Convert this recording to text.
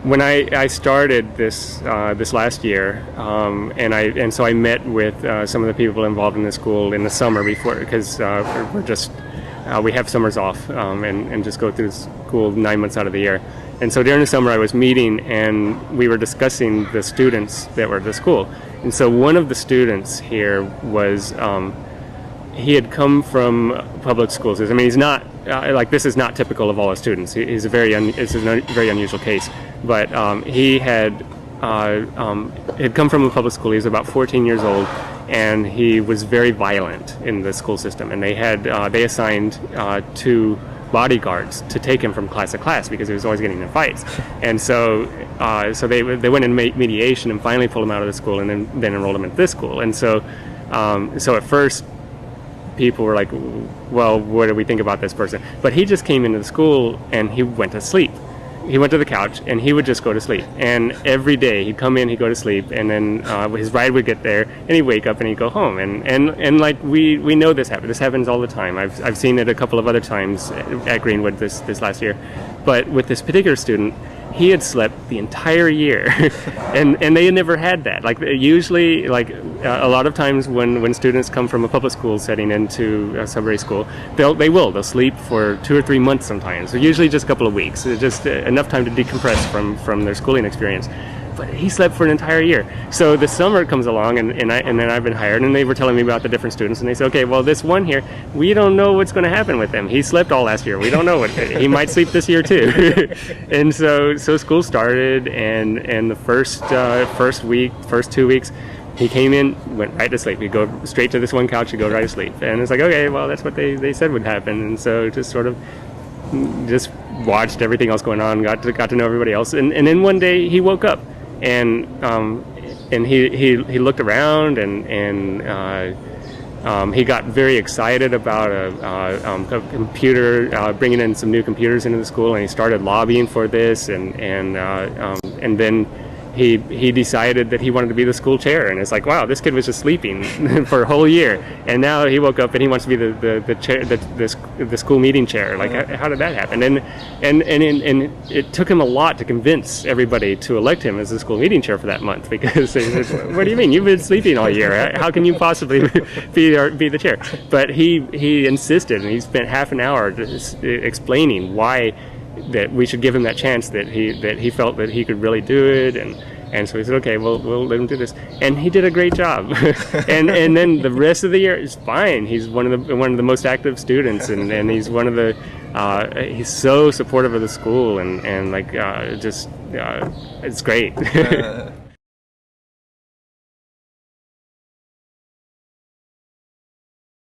when I started this last year, and so I met with some of the people involved in the school in the summer before, because we have summers off and just go through school 9 months out of the year. And so during the summer I was meeting and we were discussing the students that were at the school. And so one of the students here was, he had come from public schools. I mean, he's not, this is not typical of all the students. It's a very unusual case. But he had come from a public school. He was about 14 years old, and he was very violent in the school system. And they assigned 2 bodyguards to take him from class to class because he was always getting in fights. And so they went in mediation and finally pulled him out of the school, and then enrolled him at this school. And so at first people were like, well, what do we think about this person? But he just came into the school and he went to sleep. He went to the couch and he would just go to sleep. And every day he'd come in, he'd go to sleep, and then his ride would get there, and he'd wake up and he'd go home. And like we know this happens. This happens all the time. I've seen it a couple of other times at Greenwood this last year. But with this particular student, he had slept the entire year, and they had never had that. Like usually, a lot of times when students come from a public school setting into a Sudbury school, they'll sleep for 2 or 3 months sometimes. So usually just a couple of weeks, it's just enough time to decompress from their schooling experience. But he slept for an entire year. So the summer comes along, and then I've been hired, and they were telling me about the different students, and they said, okay, well, this one here, we don't know what's going to happen with him. He slept all last year. We don't know he might sleep this year too. And so school started, and the first 2 weeks, he came in, went right to sleep. He'd go straight to this one couch, he'd go right to sleep. And it's like, okay, well, that's what they said would happen. And so just sort of just watched everything else going on, got to know everybody else. And then one day he woke up. And he looked around, and he got very excited about a computer, bringing in some new computers into the school, and he started lobbying for this, and then he decided that he wanted to be the school chair. And it's like, wow, this kid was just sleeping for a whole year, and now he woke up and he wants to be the chair, the school meeting chair. Like, how did that happen? And it took him a lot to convince everybody to elect him as the school meeting chair for that month, because they said, what do you mean, you've been sleeping all year, how can you possibly be the chair? But he insisted, and he spent half an hour just explaining why that we should give him that chance, that he felt that he could really do it, and so he said, okay, we'll let him do this, and he did a great job. and then the rest of the year is fine. He's one of the most active students, and he's one of the he's so supportive of the school, and it's great.